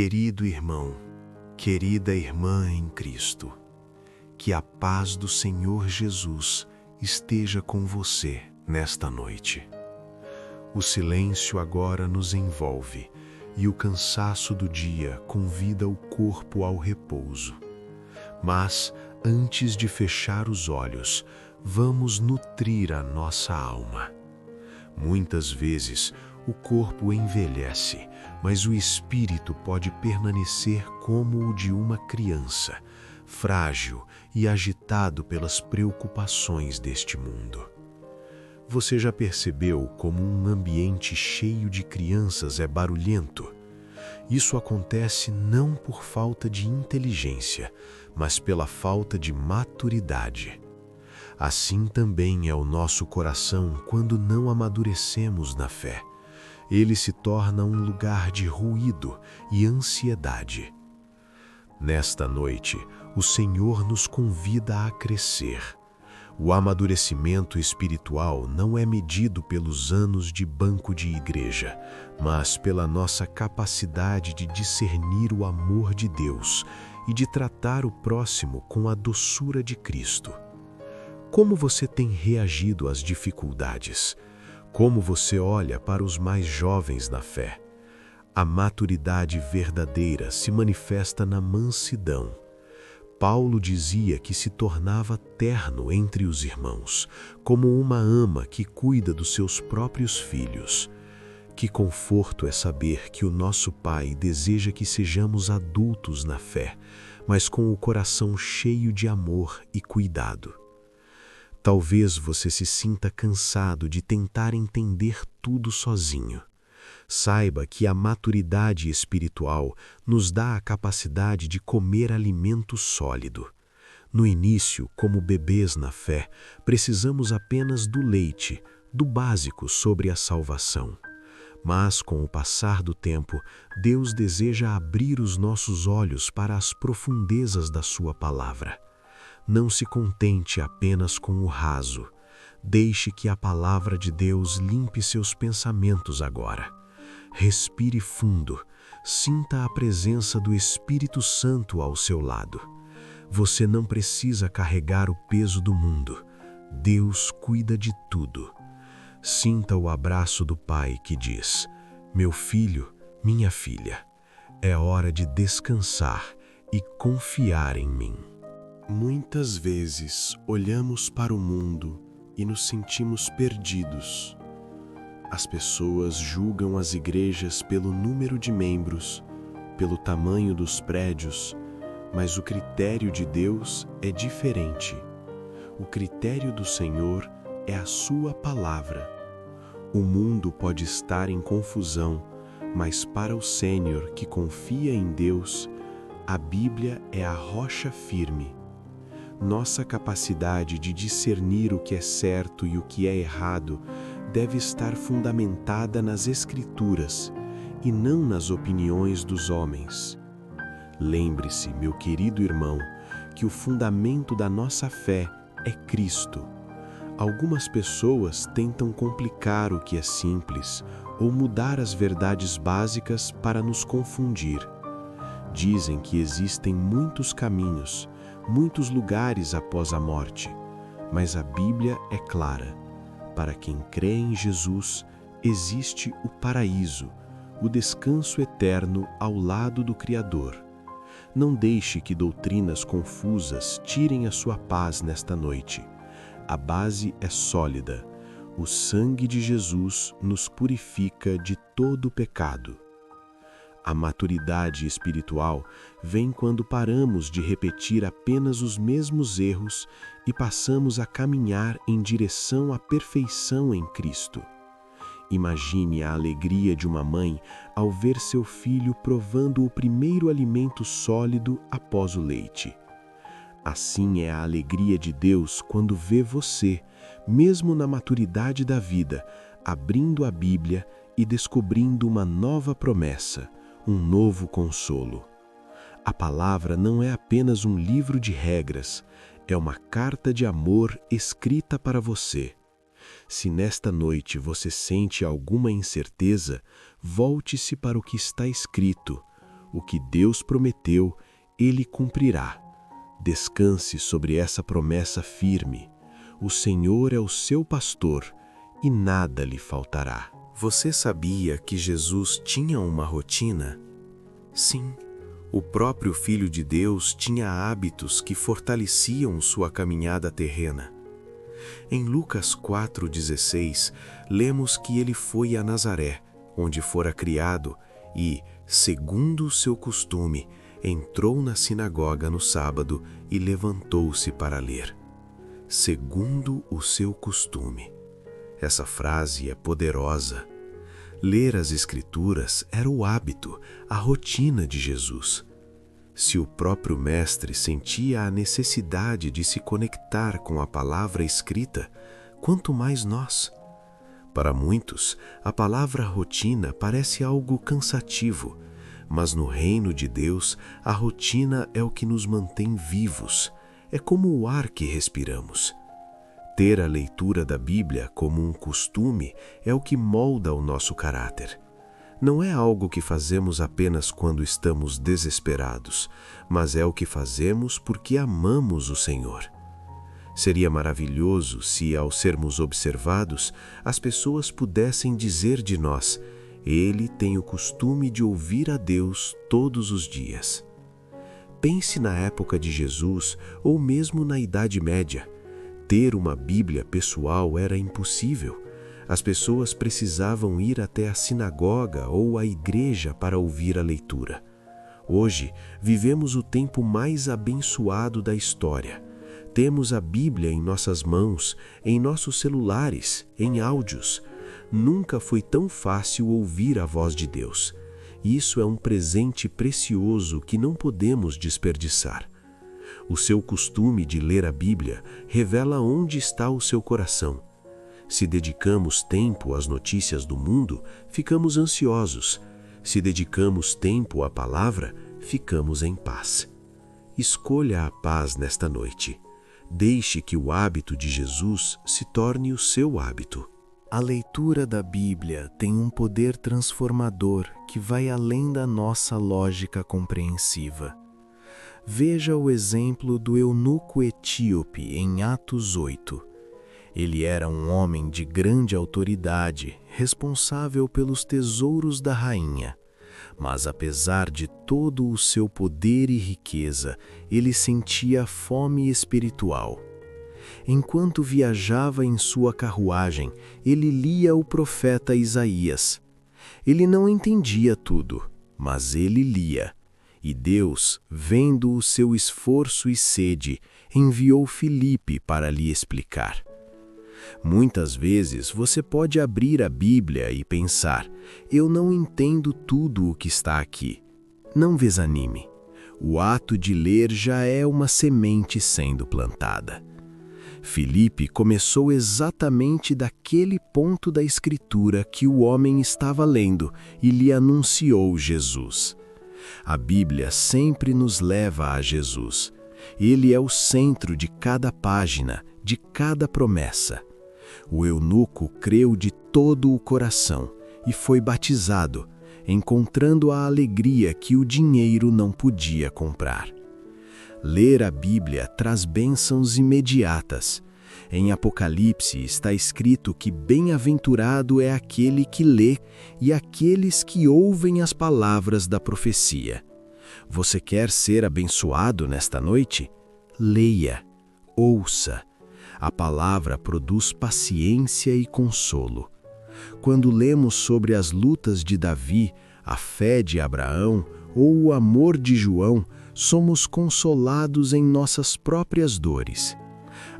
Querido irmão, querida irmã em Cristo, que a paz do Senhor Jesus esteja com você nesta noite. O silêncio agora nos envolve e o cansaço do dia convida o corpo ao repouso. Mas, antes de fechar os olhos, vamos nutrir a nossa alma. Muitas vezes, o corpo envelhece, mas o espírito pode permanecer como o de uma criança, frágil e agitado pelas preocupações deste mundo. Você já percebeu como um ambiente cheio de crianças é barulhento? Isso acontece não por falta de inteligência, mas pela falta de maturidade. Assim também é o nosso coração quando não amadurecemos na fé. Ele se torna um lugar de ruído e ansiedade. Nesta noite, o Senhor nos convida a crescer. O amadurecimento espiritual não é medido pelos anos de banco de igreja, mas pela nossa capacidade de discernir o amor de Deus e de tratar o próximo com a doçura de Cristo. Como você tem reagido às dificuldades? Como você olha para os mais jovens na fé? A maturidade verdadeira se manifesta na mansidão. Paulo dizia que se tornava terno entre os irmãos, como uma ama que cuida dos seus próprios filhos. Que conforto é saber que o nosso Pai deseja que sejamos adultos na fé, mas com o coração cheio de amor e cuidado. Talvez você se sinta cansado de tentar entender tudo sozinho. Saiba que a maturidade espiritual nos dá a capacidade de comer alimento sólido. No início, como bebês na fé, precisamos apenas do leite, do básico sobre a salvação. Mas, com o passar do tempo, Deus deseja abrir os nossos olhos para as profundezas da sua palavra. Não se contente apenas com o raso. Deixe que a palavra de Deus limpe seus pensamentos agora. Respire fundo. Sinta a presença do Espírito Santo ao seu lado. Você não precisa carregar o peso do mundo. Deus cuida de tudo. Sinta o abraço do Pai que diz: "Meu filho, minha filha, é hora de descansar e confiar em mim." Muitas vezes olhamos para o mundo e nos sentimos perdidos. As pessoas julgam as igrejas pelo número de membros, pelo tamanho dos prédios, mas o critério de Deus é diferente. O critério do Senhor é a sua palavra. O mundo pode estar em confusão, mas para o sênior que confia em Deus, a Bíblia é a rocha firme. Nossa capacidade de discernir o que é certo e o que é errado deve estar fundamentada nas Escrituras e não nas opiniões dos homens. Lembre-se, meu querido irmão, que o fundamento da nossa fé é Cristo. Algumas pessoas tentam complicar o que é simples ou mudar as verdades básicas para nos confundir. Dizem que existem muitos caminhos, muitos lugares após a morte, mas a Bíblia é clara. Para quem crê em Jesus, existe o paraíso, o descanso eterno ao lado do Criador. Não deixe que doutrinas confusas tirem a sua paz nesta noite. A base é sólida. O sangue de Jesus nos purifica de todo pecado. A maturidade espiritual vem quando paramos de repetir apenas os mesmos erros e passamos a caminhar em direção à perfeição em Cristo. Imagine a alegria de uma mãe ao ver seu filho provando o primeiro alimento sólido após o leite. Assim é a alegria de Deus quando vê você, mesmo na maturidade da vida, abrindo a Bíblia e descobrindo uma nova promessa, um novo consolo. A palavra não é apenas um livro de regras, é uma carta de amor escrita para você. Se nesta noite você sente alguma incerteza, volte-se para o que está escrito. O que Deus prometeu, Ele cumprirá. Descanse sobre essa promessa firme. O Senhor é o seu pastor e nada lhe faltará. Você sabia que Jesus tinha uma rotina? Sim, o próprio Filho de Deus tinha hábitos que fortaleciam sua caminhada terrena. Em Lucas 4,16, lemos que ele foi a Nazaré, onde fora criado, e, segundo o seu costume, entrou na sinagoga no sábado e levantou-se para ler. Segundo o seu costume. Essa frase é poderosa. Ler as Escrituras era o hábito, a rotina de Jesus. Se o próprio Mestre sentia a necessidade de se conectar com a palavra escrita, quanto mais nós. Para muitos, a palavra rotina parece algo cansativo, mas no reino de Deus, a rotina é o que nos mantém vivos, é como o ar que respiramos. Ter a leitura da Bíblia como um costume é o que molda o nosso caráter. Não é algo que fazemos apenas quando estamos desesperados, mas é o que fazemos porque amamos o Senhor. Seria maravilhoso se, ao sermos observados, as pessoas pudessem dizer de nós: Ele tem o costume de ouvir a Deus todos os dias. Pense na época de Jesus ou mesmo na Idade Média. Ter uma Bíblia pessoal era impossível. As pessoas precisavam ir até a sinagoga ou a igreja para ouvir a leitura. Hoje, vivemos o tempo mais abençoado da história. Temos a Bíblia em nossas mãos, em nossos celulares, em áudios. Nunca foi tão fácil ouvir a voz de Deus. Isso é um presente precioso que não podemos desperdiçar. O seu costume de ler a Bíblia revela onde está o seu coração. Se dedicamos tempo às notícias do mundo, ficamos ansiosos. Se dedicamos tempo à palavra, ficamos em paz. Escolha a paz nesta noite. Deixe que o hábito de Jesus se torne o seu hábito. A leitura da Bíblia tem um poder transformador que vai além da nossa lógica compreensiva. Veja o exemplo do eunuco etíope em Atos 8. Ele era um homem de grande autoridade, responsável pelos tesouros da rainha. Mas apesar de todo o seu poder e riqueza, ele sentia fome espiritual. Enquanto viajava em sua carruagem, ele lia o profeta Isaías. Ele não entendia tudo, mas ele lia. E Deus, vendo o seu esforço e sede, enviou Filipe para lhe explicar. Muitas vezes você pode abrir a Bíblia e pensar: eu não entendo tudo o que está aqui. Não desanime. O ato de ler já é uma semente sendo plantada. Filipe começou exatamente daquele ponto da Escritura que o homem estava lendo e lhe anunciou Jesus. A Bíblia sempre nos leva a Jesus. Ele é o centro de cada página, de cada promessa. O eunuco creu de todo o coração e foi batizado, encontrando a alegria que o dinheiro não podia comprar. Ler a Bíblia traz bênçãos imediatas. Em Apocalipse está escrito que bem-aventurado é aquele que lê e aqueles que ouvem as palavras da profecia. Você quer ser abençoado nesta noite? Leia, ouça. A palavra produz paciência e consolo. Quando lemos sobre as lutas de Davi, a fé de Abraão ou o amor de João, somos consolados em nossas próprias dores.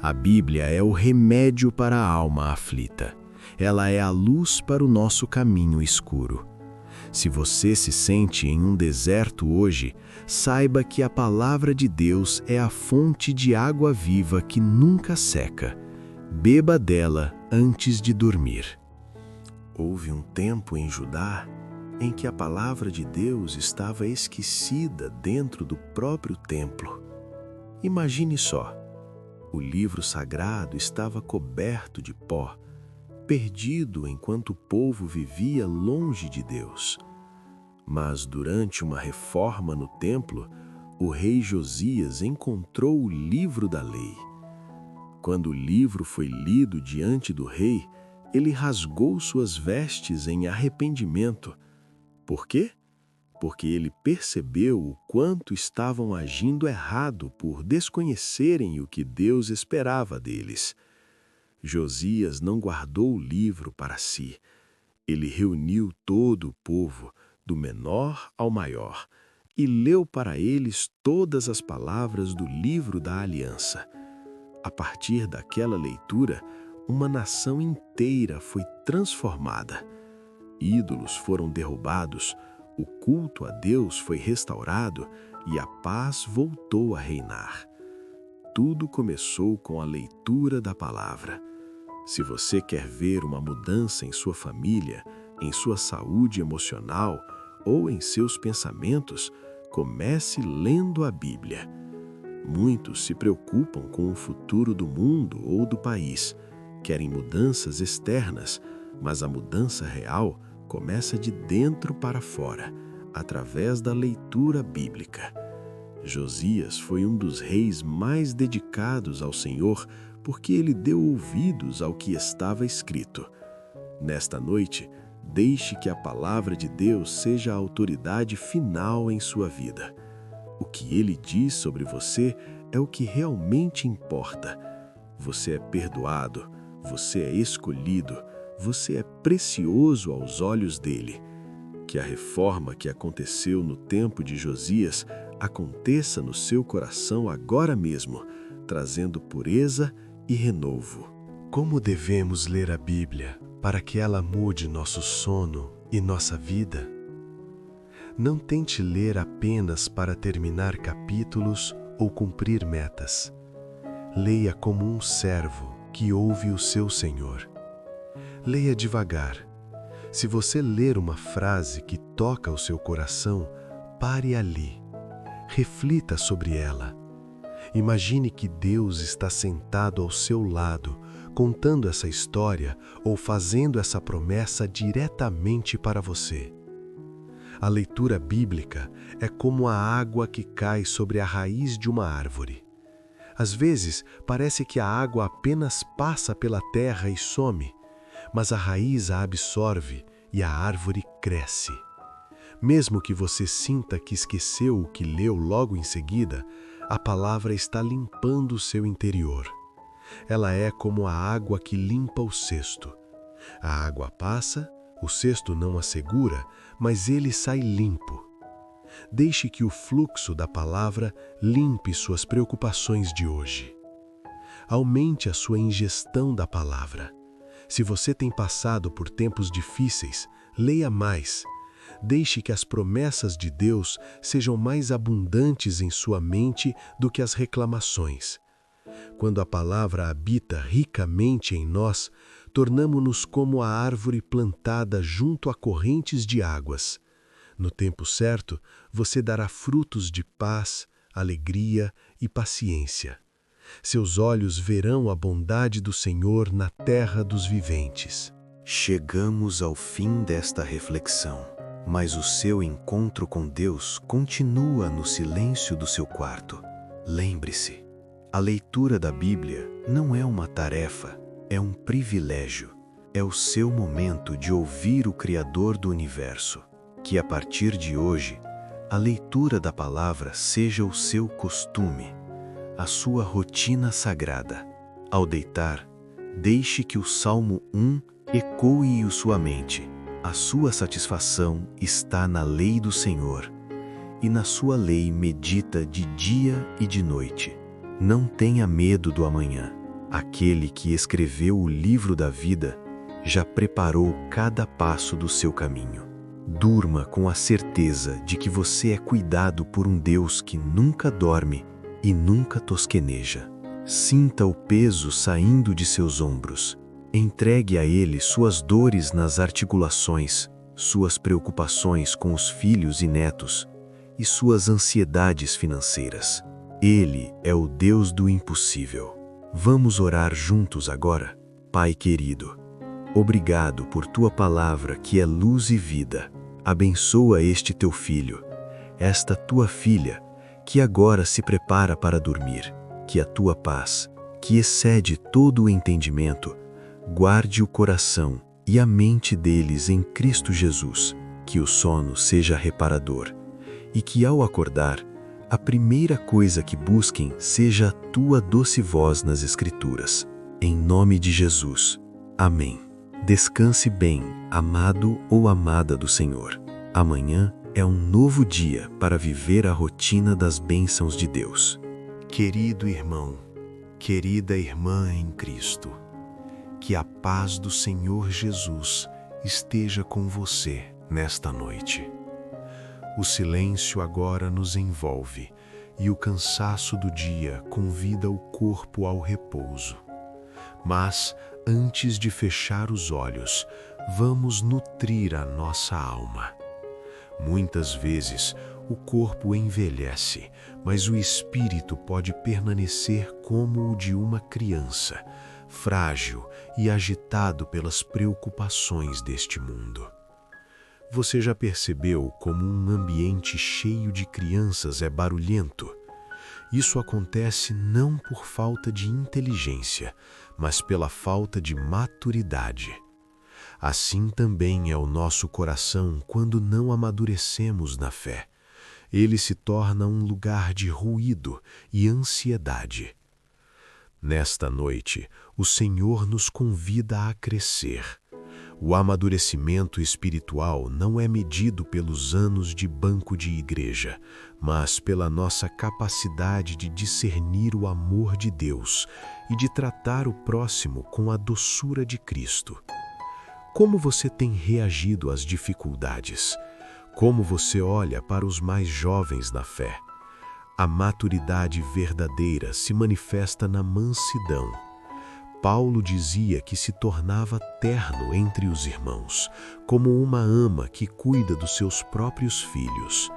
A Bíblia é o remédio para a alma aflita. Ela é a luz para o nosso caminho escuro. Se você se sente em um deserto hoje, saiba que a palavra de Deus é a fonte de água viva que nunca seca. Beba dela antes de dormir. Houve um tempo em Judá em que a palavra de Deus estava esquecida dentro do próprio templo. Imagine só, o livro sagrado estava coberto de pó, perdido enquanto o povo vivia longe de Deus. Mas durante uma reforma no templo, o rei Josias encontrou o livro da lei. Quando o livro foi lido diante do rei, ele rasgou suas vestes em arrependimento. Por quê? Porque ele percebeu o quanto estavam agindo errado por desconhecerem o que Deus esperava deles. Josias não guardou o livro para si. Ele reuniu todo o povo, do menor ao maior, e leu para eles todas as palavras do livro da aliança. A partir daquela leitura, uma nação inteira foi transformada. Ídolos foram derrubados, o culto a Deus foi restaurado e a paz voltou a reinar. Tudo começou com a leitura da palavra. Se você quer ver uma mudança em sua família, em sua saúde emocional ou em seus pensamentos, comece lendo a Bíblia. Muitos se preocupam com o futuro do mundo ou do país, querem mudanças externas, mas a mudança real começa de dentro para fora, através da leitura bíblica. Josias foi um dos reis mais dedicados ao Senhor porque ele deu ouvidos ao que estava escrito. Nesta noite, deixe que a palavra de Deus seja a autoridade final em sua vida. O que ele diz sobre você é o que realmente importa. Você é perdoado, você é escolhido, você é precioso aos olhos dele. Que a reforma que aconteceu no tempo de Josias aconteça no seu coração agora mesmo, trazendo pureza e renovo. Como devemos ler a Bíblia para que ela mude nosso sono e nossa vida? Não tente ler apenas para terminar capítulos ou cumprir metas. Leia como um servo que ouve o seu Senhor. Leia devagar. Se você ler uma frase que toca o seu coração, pare ali. Reflita sobre ela. Imagine que Deus está sentado ao seu lado, contando essa história ou fazendo essa promessa diretamente para você. A leitura bíblica é como a água que cai sobre a raiz de uma árvore. Às vezes, parece que a água apenas passa pela terra e some, mas a raiz a absorve e a árvore cresce. Mesmo que você sinta que esqueceu o que leu logo em seguida, a palavra está limpando o seu interior. Ela é como a água que limpa o cesto. A água passa, o cesto não a segura, mas ele sai limpo. Deixe que o fluxo da palavra limpe suas preocupações de hoje. Aumente a sua ingestão da palavra. Se você tem passado por tempos difíceis, leia mais. Deixe que as promessas de Deus sejam mais abundantes em sua mente do que as reclamações. Quando a palavra habita ricamente em nós, tornamo-nos como a árvore plantada junto a correntes de águas. No tempo certo, você dará frutos de paz, alegria e paciência. Seus olhos verão a bondade do Senhor na terra dos viventes. Chegamos ao fim desta reflexão, mas o seu encontro com Deus continua no silêncio do seu quarto. Lembre-se, a leitura da Bíblia não é uma tarefa, é um privilégio. É o seu momento de ouvir o Criador do Universo. Que a partir de hoje, a leitura da palavra seja o seu costume, a sua rotina sagrada. Ao deitar, deixe que o Salmo 1 ecoe em sua mente. A sua satisfação está na lei do Senhor, e na sua lei medita de dia e de noite. Não tenha medo do amanhã. Aquele que escreveu o livro da vida já preparou cada passo do seu caminho. Durma com a certeza de que você é cuidado por um Deus que nunca dorme e nunca tosqueneja. Sinta o peso saindo de seus ombros. Entregue a Ele suas dores nas articulações, suas preocupações com os filhos e netos e suas ansiedades financeiras. Ele é o Deus do impossível. Vamos orar juntos agora? Pai querido, obrigado por Tua palavra que é luz e vida. abençoa este teu filho, esta tua filha, que agora se prepara para dormir, que a tua paz, que excede todo o entendimento, guarde o coração e a mente deles em Cristo Jesus, que o sono seja reparador, e que ao acordar, a primeira coisa que busquem seja a tua doce voz nas Escrituras. Em nome de Jesus. Amém. Descanse bem, amado ou amada do Senhor. Amanhã é um novo dia para viver a rotina das bênçãos de Deus. Querido irmão, querida irmã em Cristo, que a paz do Senhor Jesus esteja com você nesta noite. O silêncio agora nos envolve e o cansaço do dia convida o corpo ao repouso. Mas, antes de fechar os olhos, vamos nutrir a nossa alma. Muitas vezes, o corpo envelhece, mas o espírito pode permanecer como o de uma criança, frágil e agitado pelas preocupações deste mundo. Você já percebeu como um ambiente cheio de crianças é barulhento? Isso acontece não por falta de inteligência, mas pela falta de maturidade. Assim também é o nosso coração quando não amadurecemos na fé. Ele se torna um lugar de ruído e ansiedade. Nesta noite, o Senhor nos convida a crescer. O amadurecimento espiritual não é medido pelos anos de banco de igreja, mas pela nossa capacidade de discernir o amor de Deus e de tratar o próximo com a doçura de Cristo. Como você tem reagido às dificuldades? Como você olha para os mais jovens na fé? A maturidade verdadeira se manifesta na mansidão. Paulo dizia que se tornava terno entre os irmãos, como uma ama que cuida dos seus próprios filhos.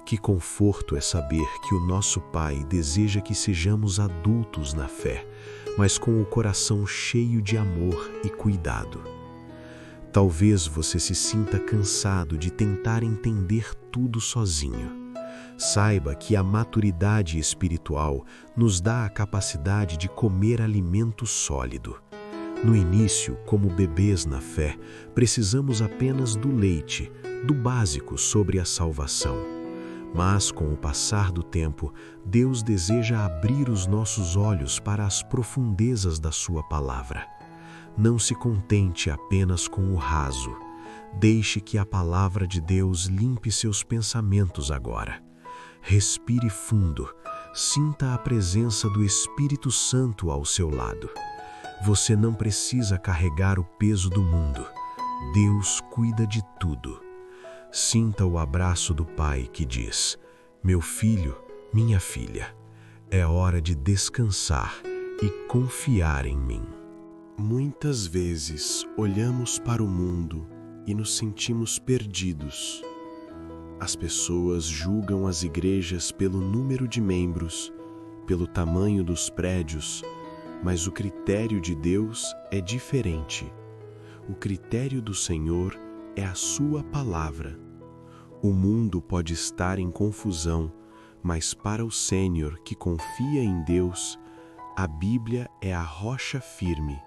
Que conforto é saber que o nosso Pai deseja que sejamos adultos na fé, mas com o coração cheio de amor e cuidado. Talvez você se sinta cansado de tentar entender tudo sozinho. Saiba que a maturidade espiritual nos dá a capacidade de comer alimento sólido. No início, como bebês na fé, precisamos apenas do leite, do básico sobre a salvação. Mas, com o passar do tempo, Deus deseja abrir os nossos olhos para as profundezas da sua palavra. Não se contente apenas com o raso. Deixe que a palavra de Deus limpe seus pensamentos agora. Respire fundo, sinta a presença do Espírito Santo ao seu lado. Você não precisa carregar o peso do mundo. Deus cuida de tudo. Sinta o abraço do Pai que diz: meu filho, minha filha, é hora de descansar e confiar em mim. Muitas vezes olhamos para o mundo e nos sentimos perdidos. As pessoas julgam as igrejas pelo número de membros, pelo tamanho dos prédios, mas o critério de Deus é diferente. O critério do Senhor é a sua palavra. O mundo pode estar em confusão, mas para o sênior que confia em Deus, a Bíblia é a rocha firme.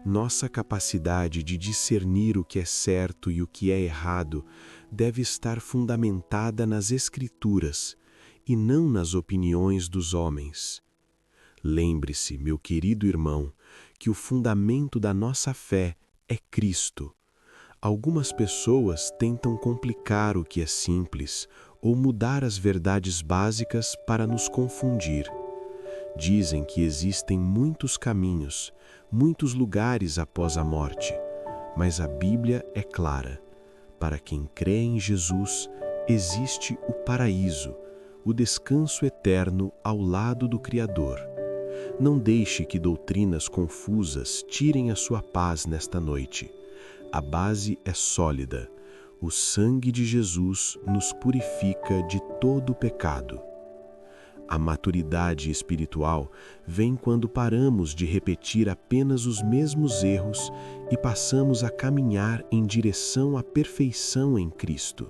Nossa capacidade de discernir o que é certo e o que é errado deve estar fundamentada nas Escrituras e não nas opiniões dos homens. Lembre-se, meu querido irmão, que o fundamento da nossa fé é Cristo. Algumas pessoas tentam complicar o que é simples ou mudar as verdades básicas para nos confundir. Dizem que existem muitos caminhos, muitos lugares após a morte, mas a Bíblia é clara. Para quem crê em Jesus, existe o paraíso, o descanso eterno ao lado do Criador. Não deixe que doutrinas confusas tirem a sua paz nesta noite. A base é sólida. O sangue de Jesus nos purifica de todo o pecado. A maturidade espiritual vem quando paramos de repetir apenas os mesmos erros e passamos a caminhar em direção à perfeição em Cristo.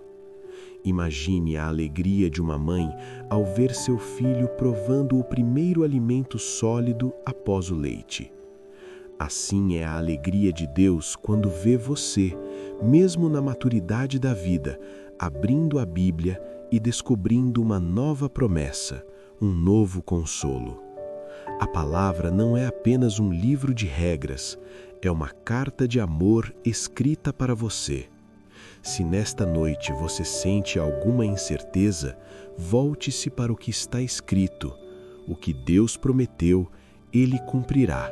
Imagine a alegria de uma mãe ao ver seu filho provando o primeiro alimento sólido após o leite. Assim é a alegria de Deus quando vê você, mesmo na maturidade da vida, abrindo a Bíblia e descobrindo uma nova promessa, um novo consolo. A palavra não é apenas um livro de regras, é uma carta de amor escrita para você. Se nesta noite você sente alguma incerteza, volte-se para o que está escrito. O que Deus prometeu, Ele cumprirá.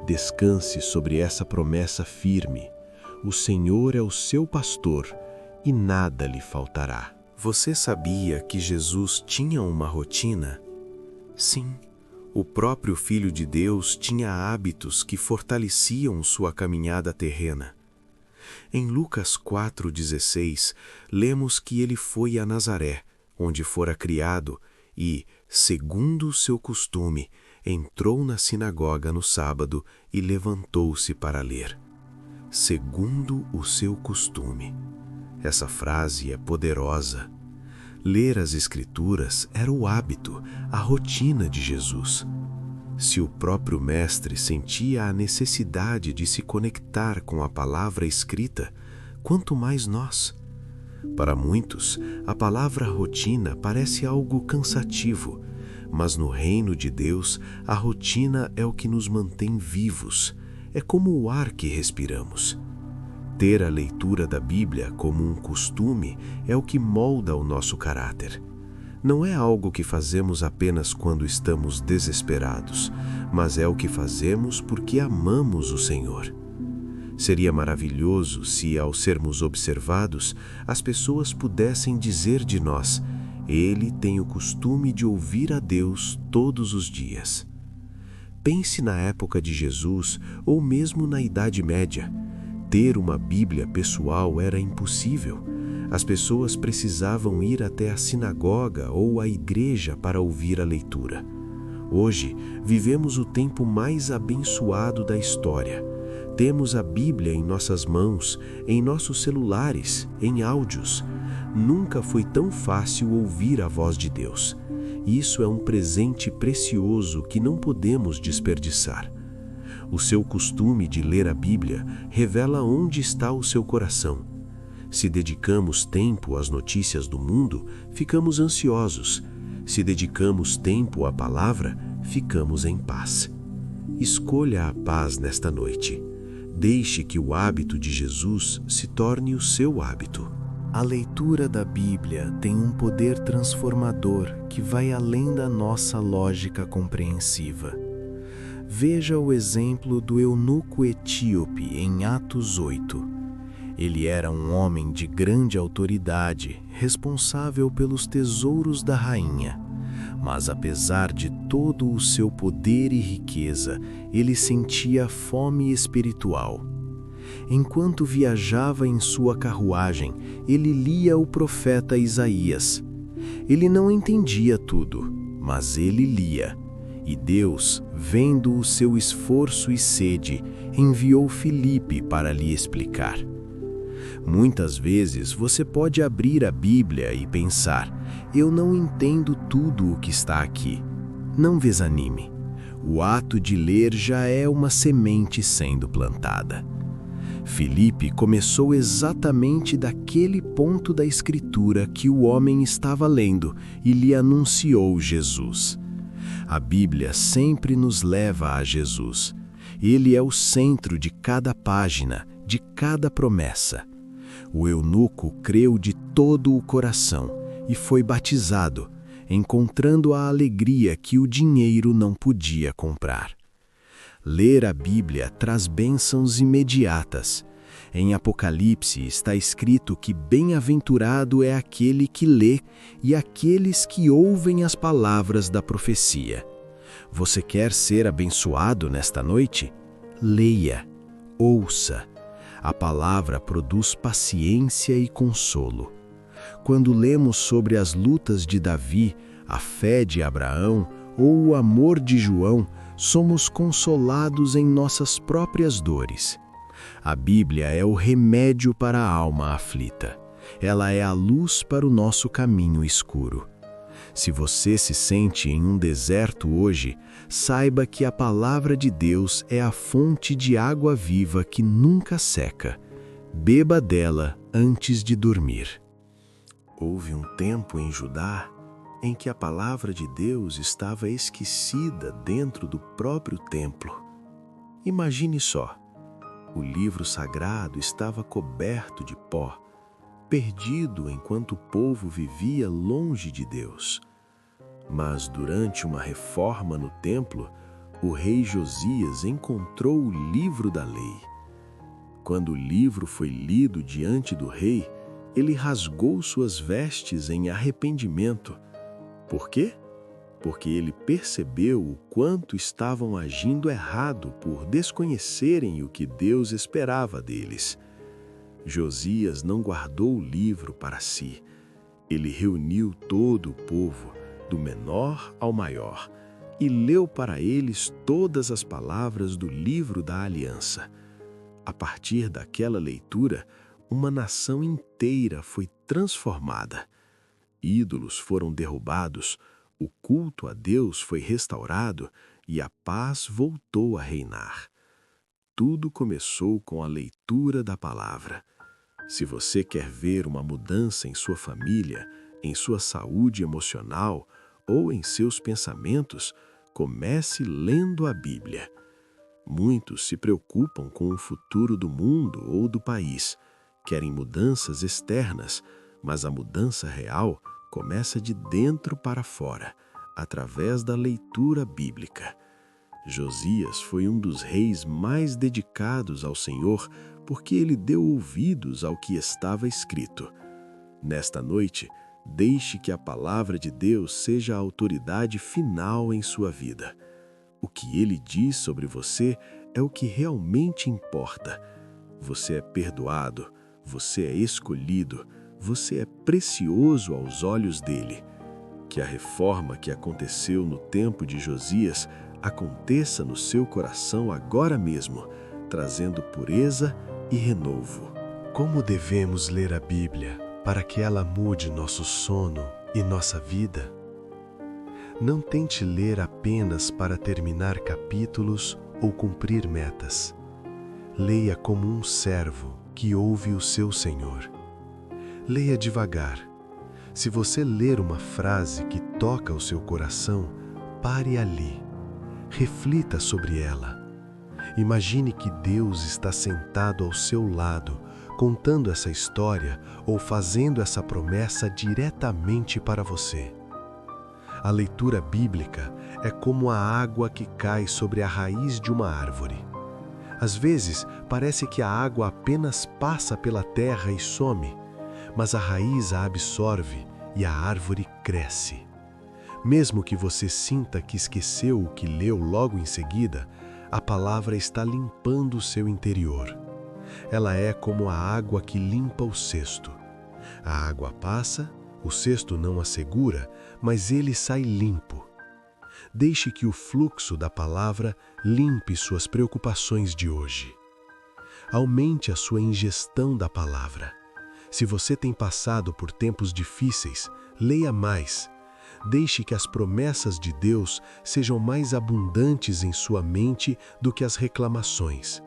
Descanse sobre essa promessa firme. O Senhor é o seu pastor e nada lhe faltará. Você sabia que Jesus tinha uma rotina? Sim, o próprio Filho de Deus tinha hábitos que fortaleciam sua caminhada terrena. Em Lucas 4,16, lemos que ele foi a Nazaré, onde fora criado, e, segundo o seu costume, entrou na sinagoga no sábado e levantou-se para ler. Segundo o seu costume. Essa frase é poderosa. Ler as Escrituras era o hábito, a rotina de Jesus. Se o próprio Mestre sentia a necessidade de se conectar com a palavra escrita, quanto mais nós. Para muitos, a palavra rotina parece algo cansativo, mas no reino de Deus, a rotina é o que nos mantém vivos, é como o ar que respiramos. Ter a leitura da Bíblia como um costume é o que molda o nosso caráter. Não é algo que fazemos apenas quando estamos desesperados, mas é o que fazemos porque amamos o Senhor. Seria maravilhoso se, ao sermos observados, as pessoas pudessem dizer de nós: Ele tem o costume de ouvir a Deus todos os dias. Pense na época de Jesus ou mesmo na Idade Média. Ter uma Bíblia pessoal era impossível. As pessoas precisavam ir até a sinagoga ou a igreja para ouvir a leitura. Hoje, vivemos o tempo mais abençoado da história. Temos a Bíblia em nossas mãos, em nossos celulares, em áudios. Nunca foi tão fácil ouvir a voz de Deus. Isso é um presente precioso que não podemos desperdiçar. O seu costume de ler a Bíblia revela onde está o seu coração. Se dedicamos tempo às notícias do mundo, ficamos ansiosos. Se dedicamos tempo à palavra, ficamos em paz. Escolha a paz nesta noite. Deixe que o hábito de Jesus se torne o seu hábito. A leitura da Bíblia tem um poder transformador que vai além da nossa lógica compreensiva. Veja o exemplo do eunuco etíope em Atos 8. Ele era um homem de grande autoridade, responsável pelos tesouros da rainha. Mas apesar de todo o seu poder e riqueza, ele sentia fome espiritual. Enquanto viajava em sua carruagem, ele lia o profeta Isaías. Ele não entendia tudo, mas ele lia. E Deus, vendo o seu esforço e sede, enviou Filipe para lhe explicar. Muitas vezes você pode abrir a Bíblia e pensar: eu não entendo tudo o que está aqui. Não desanime. O ato de ler já é uma semente sendo plantada. Filipe começou exatamente daquele ponto da Escritura que o homem estava lendo e lhe anunciou Jesus. A Bíblia sempre nos leva a Jesus. Ele é o centro de cada página, de cada promessa. O eunuco creu de todo o coração e foi batizado, encontrando a alegria que o dinheiro não podia comprar. Ler a Bíblia traz bênçãos imediatas. Em Apocalipse está escrito que bem-aventurado é aquele que lê e aqueles que ouvem as palavras da profecia. Você quer ser abençoado nesta noite? Leia, ouça. A palavra produz paciência e consolo. Quando lemos sobre as lutas de Davi, a fé de Abraão ou o amor de João, somos consolados em nossas próprias dores. A Bíblia é o remédio para a alma aflita. Ela é a luz para o nosso caminho escuro. Se você se sente em um deserto hoje, saiba que a palavra de Deus é a fonte de água viva que nunca seca. Beba dela antes de dormir. Houve um tempo em Judá em que a palavra de Deus estava esquecida dentro do próprio templo. Imagine só, o livro sagrado estava coberto de pó, perdido enquanto o povo vivia longe de Deus. Mas durante uma reforma no templo, o rei Josias encontrou o livro da lei. Quando o livro foi lido diante do rei, ele rasgou suas vestes em arrependimento. Por quê? Porque ele percebeu o quanto estavam agindo errado por desconhecerem o que Deus esperava deles. Josias não guardou o livro para si. Ele reuniu todo o povo, do menor ao maior, e leu para eles todas as palavras do livro da aliança. A partir daquela leitura, uma nação inteira foi transformada. Ídolos foram derrubados, o culto a Deus foi restaurado e a paz voltou a reinar. Tudo começou com a leitura da palavra. Se você quer ver uma mudança em sua família, em sua saúde emocional ou em seus pensamentos, comece lendo a Bíblia. Muitos se preocupam com o futuro do mundo ou do país, querem mudanças externas, mas a mudança real começa de dentro para fora, através da leitura bíblica. Josias foi um dos reis mais dedicados ao Senhor porque ele deu ouvidos ao que estava escrito. Nesta noite, deixe que a palavra de Deus seja a autoridade final em sua vida. O que ele diz sobre você é o que realmente importa. Você é perdoado, você é escolhido, você é precioso aos olhos dele. Que a reforma que aconteceu no tempo de Josias aconteça no seu coração agora mesmo, trazendo pureza e renovo. Como devemos ler a Bíblia para que ela mude nosso sono e nossa vida? Não tente ler apenas para terminar capítulos ou cumprir metas. Leia como um servo que ouve o seu Senhor. Leia devagar. Se você ler uma frase que toca o seu coração, pare ali. Reflita sobre ela. Imagine que Deus está sentado ao seu lado, contando essa história ou fazendo essa promessa diretamente para você. A leitura bíblica é como a água que cai sobre a raiz de uma árvore. Às vezes, parece que a água apenas passa pela terra e some, mas a raiz a absorve e a árvore cresce. Mesmo que você sinta que esqueceu o que leu logo em seguida, a palavra está limpando o seu interior. Ela é como a água que limpa o cesto. A água passa, o cesto não a segura, mas ele sai limpo. Deixe que o fluxo da palavra limpe suas preocupações de hoje. Aumente a sua ingestão da palavra. Se você tem passado por tempos difíceis, leia mais. Deixe que as promessas de Deus sejam mais abundantes em sua mente do que as reclamações.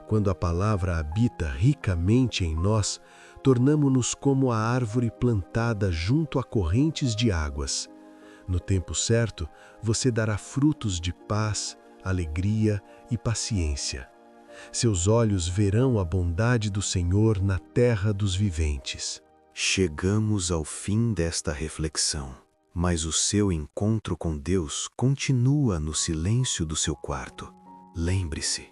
Quando a palavra habita ricamente em nós, tornamo-nos como a árvore plantada junto a correntes de águas. No tempo certo, você dará frutos de paz, alegria e paciência. Seus olhos verão a bondade do Senhor na terra dos viventes. Chegamos ao fim desta reflexão, mas o seu encontro com Deus continua no silêncio do seu quarto. Lembre-se,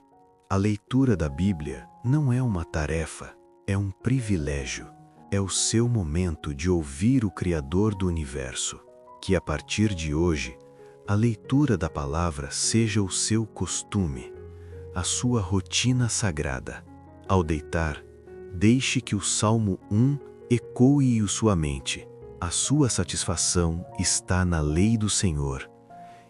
a leitura da Bíblia não é uma tarefa, é um privilégio. É o seu momento de ouvir o Criador do Universo. Que a partir de hoje, a leitura da palavra seja o seu costume, a sua rotina sagrada. Ao deitar, deixe que o Salmo 1 ecoe em sua mente. A sua satisfação está na lei do Senhor,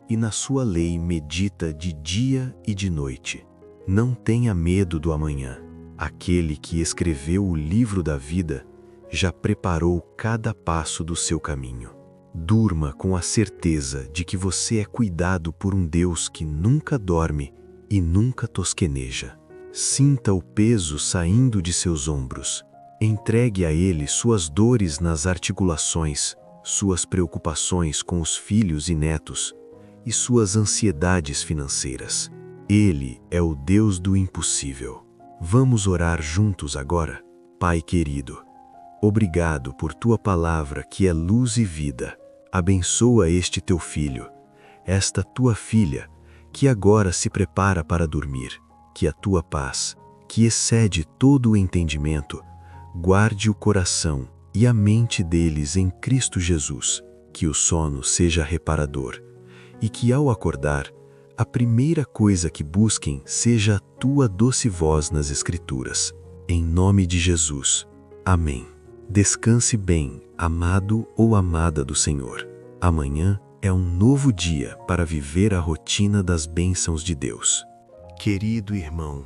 e na sua lei medita de dia e de noite. Não tenha medo do amanhã. Aquele que escreveu o livro da vida já preparou cada passo do seu caminho. Durma com a certeza de que você é cuidado por um Deus que nunca dorme e nunca tosqueneja. Sinta o peso saindo de seus ombros. Entregue a Ele suas dores nas articulações, suas preocupações com os filhos e netos e suas ansiedades financeiras. Ele é o Deus do impossível. Vamos orar juntos agora? Pai querido, obrigado por tua palavra que é luz e vida. Abençoa este teu filho, esta tua filha, que agora se prepara para dormir. Que a tua paz, que excede todo o entendimento, guarde o coração e a mente deles em Cristo Jesus. Que o sono seja reparador e que ao acordar, a primeira coisa que busquem seja a tua doce voz nas Escrituras. Em nome de Jesus. Amém. Descanse bem, amado ou amada do Senhor. Amanhã é um novo dia para viver a rotina das bênçãos de Deus. Querido irmão,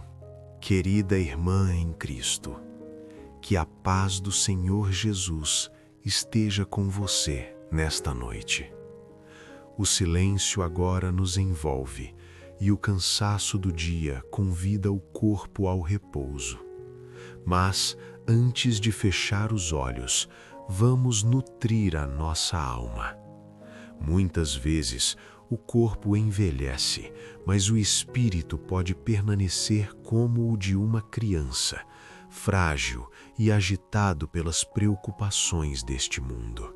querida irmã em Cristo, que a paz do Senhor Jesus esteja com você nesta noite. O silêncio agora nos envolve e o cansaço do dia convida o corpo ao repouso. Mas, antes de fechar os olhos, vamos nutrir a nossa alma. Muitas vezes, o corpo envelhece, mas o espírito pode permanecer como o de uma criança, frágil e agitado pelas preocupações deste mundo.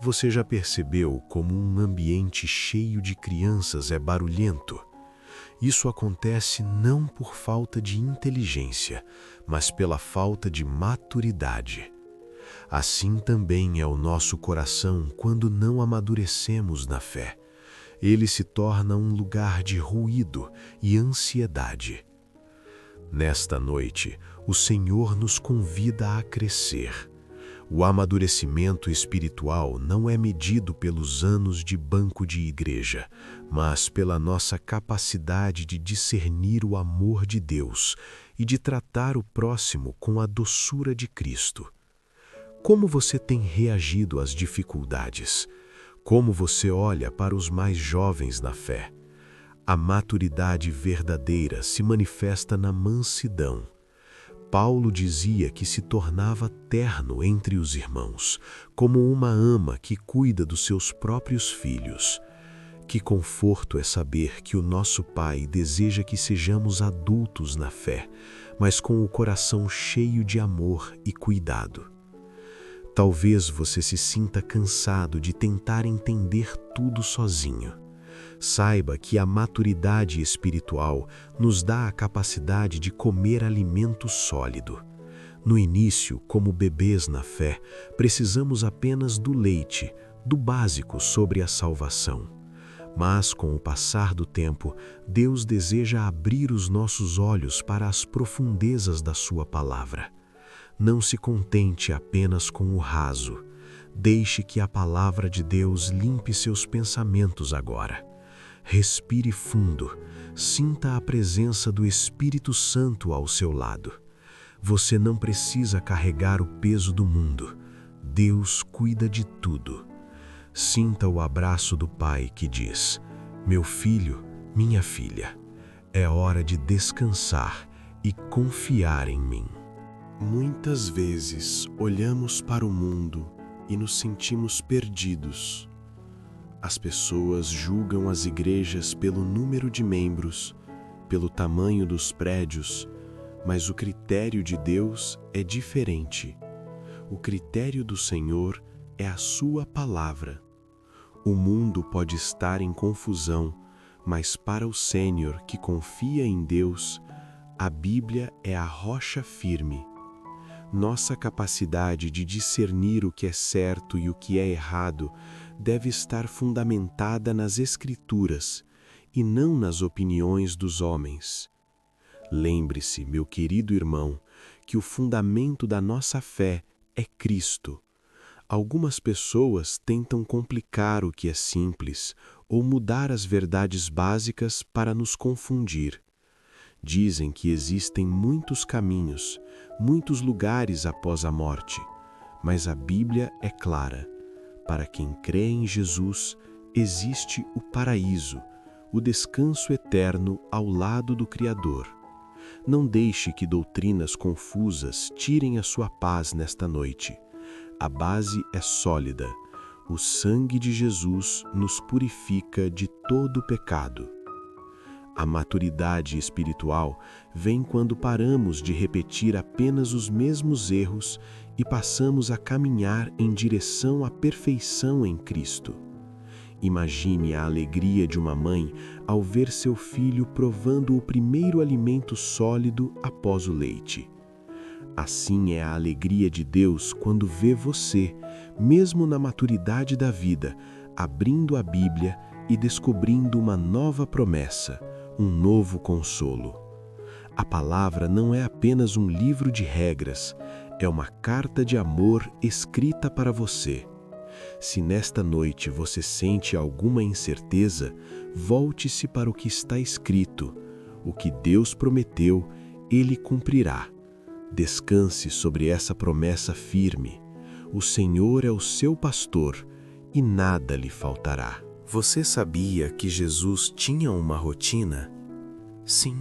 Você já percebeu como um ambiente cheio de crianças é barulhento? Isso acontece não por falta de inteligência, mas pela falta de maturidade. Assim também é o nosso coração quando não amadurecemos na fé. Ele se torna um lugar de ruído e ansiedade. Nesta noite, o Senhor nos convida a crescer. O amadurecimento espiritual não é medido pelos anos de banco de igreja, mas pela nossa capacidade de discernir o amor de Deus e de tratar o próximo com a doçura de Cristo. Como você tem reagido às dificuldades? Como você olha para os mais jovens na fé? A maturidade verdadeira se manifesta na mansidão. Paulo dizia que se tornava terno entre os irmãos, como uma ama que cuida dos seus próprios filhos. Que conforto é saber que o nosso Pai deseja que sejamos adultos na fé, mas com o coração cheio de amor e cuidado. Talvez você se sinta cansado de tentar entender tudo sozinho. Saiba que a maturidade espiritual nos dá a capacidade de comer alimento sólido. No início, como bebês na fé, precisamos apenas do leite, do básico sobre a salvação. Mas, com o passar do tempo, Deus deseja abrir os nossos olhos para as profundezas da sua palavra. Não se contente apenas com o raso. Deixe que a palavra de Deus limpe seus pensamentos agora. Respire fundo, sinta a presença do Espírito Santo ao seu lado. Você não precisa carregar o peso do mundo. Deus cuida de tudo. Sinta o abraço do Pai que diz: meu filho, minha filha, é hora de descansar e confiar em mim. Muitas vezes olhamos para o mundo e nos sentimos perdidos. As pessoas julgam as igrejas pelo número de membros, pelo tamanho dos prédios, mas o critério de Deus é diferente. O critério do Senhor é a sua palavra. O mundo pode estar em confusão, mas para o sênior que confia em Deus, a Bíblia é a rocha firme. Nossa capacidade de discernir o que é certo e o que é errado deve estar fundamentada nas Escrituras e não nas opiniões dos homens. Lembre-se, meu querido irmão, que o fundamento da nossa fé é Cristo. Algumas pessoas tentam complicar o que é simples ou mudar as verdades básicas para nos confundir. Dizem que existem muitos caminhos, muitos lugares após a morte, mas a Bíblia é clara. Para quem crê em Jesus, existe o paraíso, o descanso eterno ao lado do Criador. Não deixe que doutrinas confusas tirem a sua paz nesta noite. A base é sólida. O sangue de Jesus nos purifica de todo pecado. A maturidade espiritual vem quando paramos de repetir apenas os mesmos erros e passamos a caminhar em direção à perfeição em Cristo. Imagine a alegria de uma mãe ao ver seu filho provando o primeiro alimento sólido após o leite. Assim é a alegria de Deus quando vê você, mesmo na maturidade da vida, abrindo a Bíblia e descobrindo uma nova promessa, um novo consolo. A palavra não é apenas um livro de regras, é uma carta de amor escrita para você. Se nesta noite você sente alguma incerteza, volte-se para o que está escrito. O que Deus prometeu, Ele cumprirá. Descanse sobre essa promessa firme. O Senhor é o seu pastor e nada lhe faltará. Você sabia que Jesus tinha uma rotina? Sim,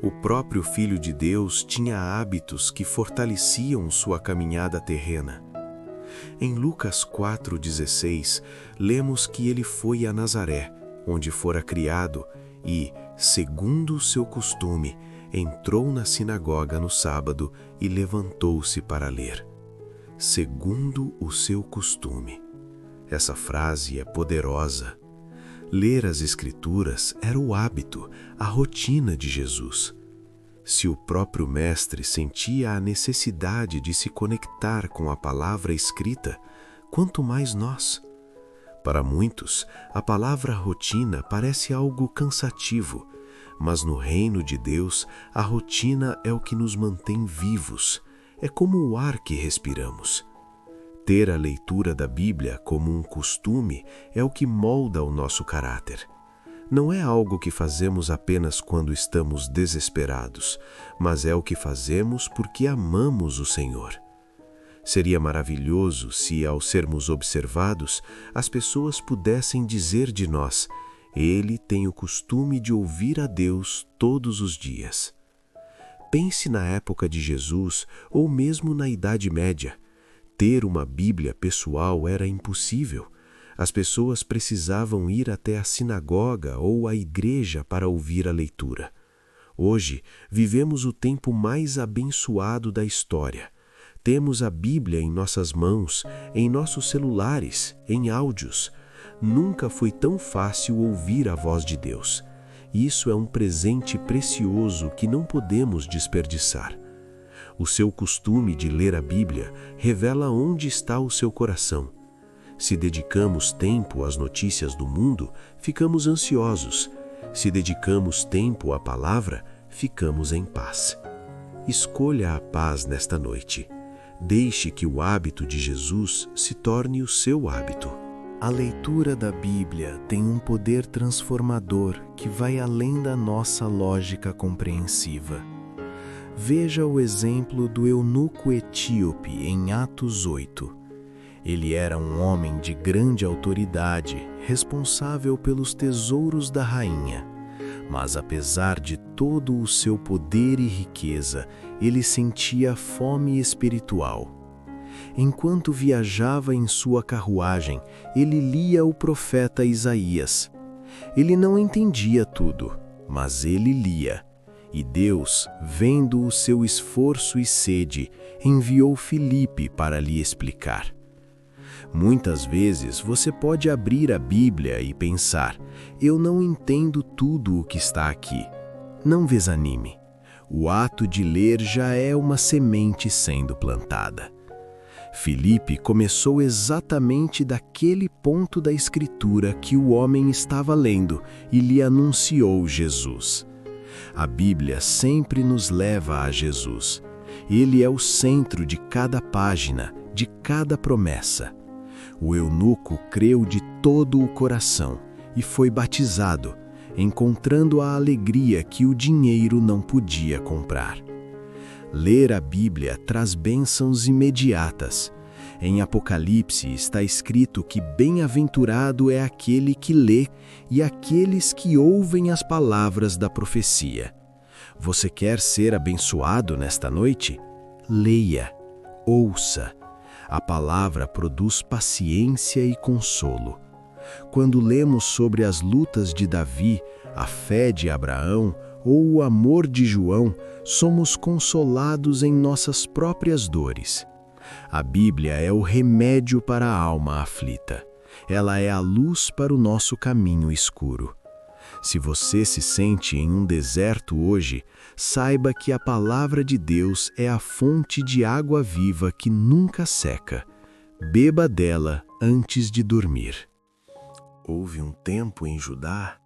o próprio Filho de Deus tinha hábitos que fortaleciam sua caminhada terrena. Em Lucas 4,16, lemos que ele foi a Nazaré, onde fora criado, e, segundo o seu costume, entrou na sinagoga no sábado e levantou-se para ler. Segundo o seu costume. Essa frase é poderosa. Ler as Escrituras era o hábito, a rotina de Jesus. Se o próprio Mestre sentia a necessidade de se conectar com a palavra escrita, quanto mais nós. Para muitos, a palavra rotina parece algo cansativo, mas no reino de Deus, a rotina é o que nos mantém vivos, é como o ar que respiramos. Ter a leitura da Bíblia como um costume é o que molda o nosso caráter. Não é algo que fazemos apenas quando estamos desesperados, mas é o que fazemos porque amamos o Senhor. Seria maravilhoso se, ao sermos observados, as pessoas pudessem dizer de nós: Ele tem o costume de ouvir a Deus todos os dias. Pense na época de Jesus ou mesmo na Idade Média. Ter uma Bíblia pessoal era impossível. As pessoas precisavam ir até a sinagoga ou a igreja para ouvir a leitura. Hoje, vivemos o tempo mais abençoado da história. Temos a Bíblia em nossas mãos, em nossos celulares, em áudios. Nunca foi tão fácil ouvir a voz de Deus. Isso é um presente precioso que não podemos desperdiçar. O seu costume de ler a Bíblia revela onde está o seu coração. Se dedicamos tempo às notícias do mundo, ficamos ansiosos. Se dedicamos tempo à palavra, ficamos em paz. Escolha a paz nesta noite. Deixe que o hábito de Jesus se torne o seu hábito. A leitura da Bíblia tem um poder transformador que vai além da nossa lógica compreensiva. Veja o exemplo do eunuco etíope em Atos 8. Ele era um homem de grande autoridade, responsável pelos tesouros da rainha. Mas apesar de todo o seu poder e riqueza, ele sentia fome espiritual. Enquanto viajava em sua carruagem, ele lia o profeta Isaías. Ele não entendia tudo, mas ele lia. E Deus, vendo o seu esforço e sede, enviou Filipe para lhe explicar. Muitas vezes você pode abrir a Bíblia e pensar: eu não entendo tudo o que está aqui. Não desanime. O ato de ler já é uma semente sendo plantada. Filipe começou exatamente daquele ponto da Escritura que o homem estava lendo e lhe anunciou Jesus. A Bíblia sempre nos leva a Jesus. Ele é o centro de cada página de cada promessa. O eunuco creu de todo o coração e foi batizado, encontrando a alegria que o dinheiro não podia comprar. Ler a Bíblia traz bênçãos imediatas. Em Apocalipse está escrito que bem-aventurado é aquele que lê e aqueles que ouvem as palavras da profecia. Você quer ser abençoado nesta noite? Leia, ouça. A palavra produz paciência e consolo. Quando lemos sobre as lutas de Davi, a fé de Abraão ou o amor de João, somos consolados em nossas próprias dores. A Bíblia é o remédio para a alma aflita. Ela é a luz para o nosso caminho escuro. Se você se sente em um deserto hoje, saiba que a palavra de Deus é a fonte de água viva que nunca seca. Beba dela antes de dormir. Houve um tempo em Judá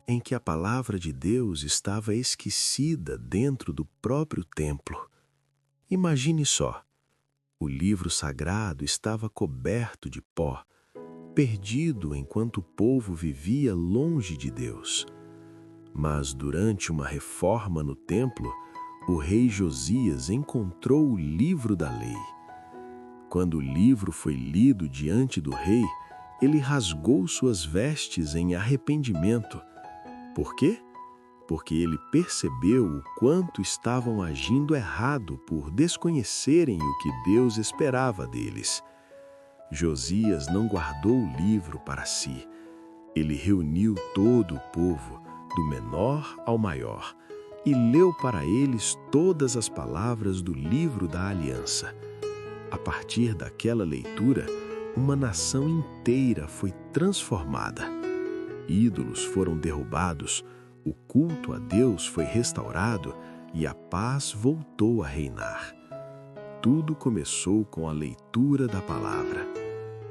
em que a palavra de Deus estava esquecida dentro do próprio templo. Imagine só, o livro sagrado estava coberto de pó, perdido enquanto o povo vivia longe de Deus. Mas durante uma reforma no templo, o rei Josias encontrou o livro da lei. Quando o livro foi lido diante do rei, ele rasgou suas vestes em arrependimento. Por quê? Porque ele percebeu o quanto estavam agindo errado por desconhecerem o que Deus esperava deles. Josias não guardou o livro para si. Ele reuniu todo o povo, do menor ao maior, e leu para eles todas as palavras do livro da aliança. A partir daquela leitura, uma nação inteira foi transformada. Ídolos foram derrubados, o culto a Deus foi restaurado e a paz voltou a reinar. Tudo começou com a leitura da palavra.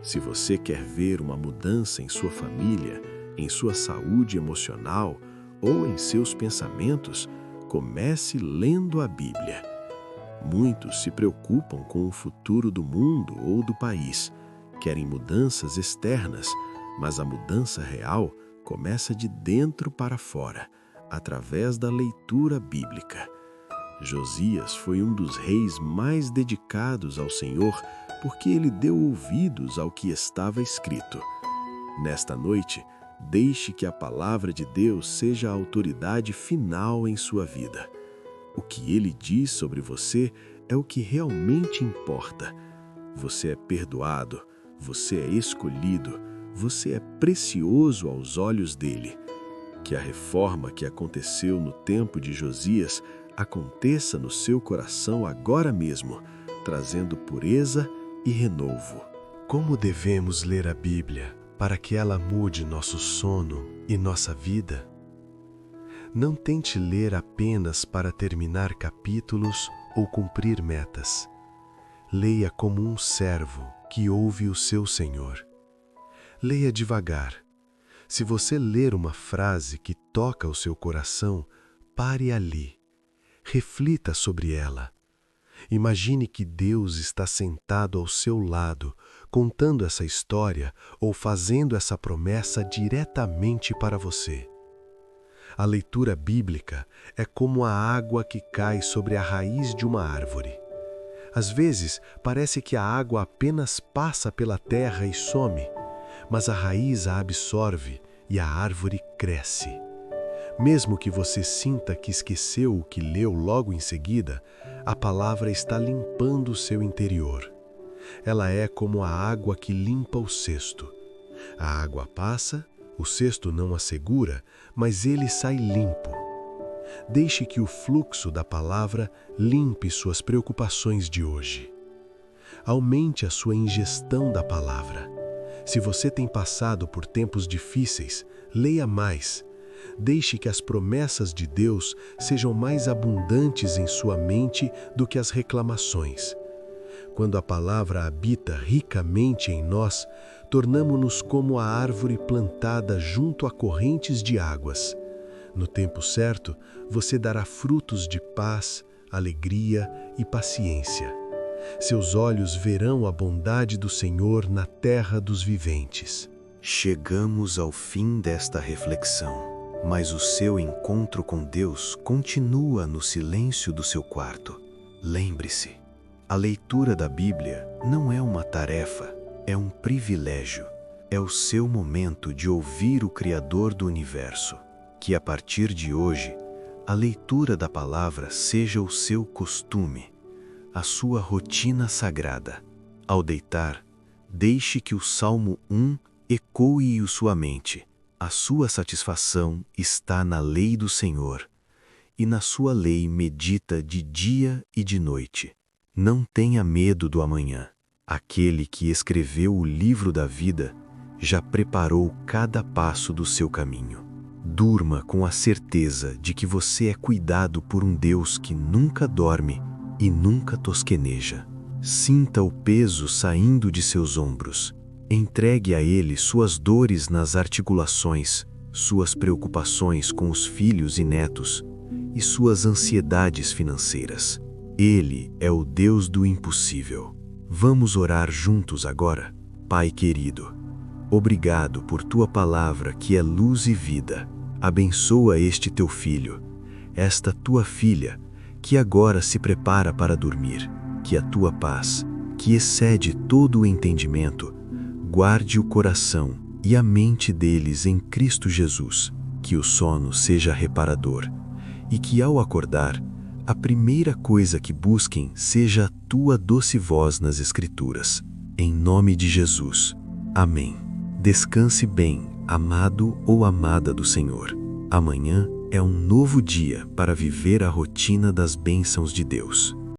Se você quer ver uma mudança em sua família, em sua saúde emocional ou em seus pensamentos, comece lendo a Bíblia. Muitos se preocupam com o futuro do mundo ou do país, querem mudanças externas, mas a mudança real começa de dentro para fora, através da leitura bíblica. Josias foi um dos reis mais dedicados ao Senhor porque ele deu ouvidos ao que estava escrito. Nesta noite, deixe que a palavra de Deus seja a autoridade final em sua vida. O que ele diz sobre você é o que realmente importa. Você é perdoado, você é escolhido, você é precioso aos olhos dele. Que a reforma que aconteceu no tempo de Josias aconteça no seu coração agora mesmo, trazendo pureza e renovo. Como devemos ler a Bíblia para que ela mude nosso sono e nossa vida? Não tente ler apenas para terminar capítulos ou cumprir metas. Leia como um servo que ouve o seu Senhor. Leia devagar. Se você ler uma frase que toca o seu coração, pare ali. Reflita sobre ela. Imagine que Deus está sentado ao seu lado, contando essa história ou fazendo essa promessa diretamente para você. A leitura bíblica é como a água que cai sobre a raiz de uma árvore. Às vezes, parece que a água apenas passa pela terra e some, mas a raiz a absorve e a árvore cresce. Mesmo que você sinta que esqueceu o que leu logo em seguida, a palavra está limpando o seu interior. Ela é como a água que limpa o cesto. A água passa, o cesto não a segura, mas ele sai limpo. Deixe que o fluxo da palavra limpe suas preocupações de hoje. Aumente a sua ingestão da palavra. Se você tem passado por tempos difíceis, leia mais. Deixe que as promessas de Deus sejam mais abundantes em sua mente do que as reclamações. Quando a palavra habita ricamente em nós, tornamo-nos como a árvore plantada junto a correntes de águas. No tempo certo, você dará frutos de paz, alegria e paciência. Seus olhos verão a bondade do Senhor na terra dos viventes. Chegamos ao fim desta reflexão, mas o seu encontro com Deus continua no silêncio do seu quarto. Lembre-se, a leitura da Bíblia não é uma tarefa, é um privilégio. É o seu momento de ouvir o Criador do Universo. Que a partir de hoje, a leitura da palavra seja o seu costume, a sua rotina sagrada. Ao deitar, deixe que o Salmo 1 ecoe em sua mente. A sua satisfação está na lei do Senhor, e na sua lei medita de dia e de noite. Não tenha medo do amanhã. Aquele que escreveu o livro da vida já preparou cada passo do seu caminho. Durma com a certeza de que você é cuidado por um Deus que nunca dorme e nunca tosqueneja. Sinta o peso saindo de seus ombros. Entregue a Ele suas dores nas articulações, suas preocupações com os filhos e netos e suas ansiedades financeiras. Ele é o Deus do impossível. Vamos orar juntos agora? Pai querido, obrigado por tua palavra que é luz e vida. Abençoa este teu filho, esta tua filha, que agora se prepara para dormir. Que a tua paz, que excede todo o entendimento, guarde o coração e a mente deles em Cristo Jesus. Que o sono seja reparador e que ao acordar, a primeira coisa que busquem seja a tua doce voz nas Escrituras. Em nome de Jesus. Amém. Descanse bem, amado ou amada do Senhor. Amanhã é um novo dia para viver a rotina das bênçãos de Deus.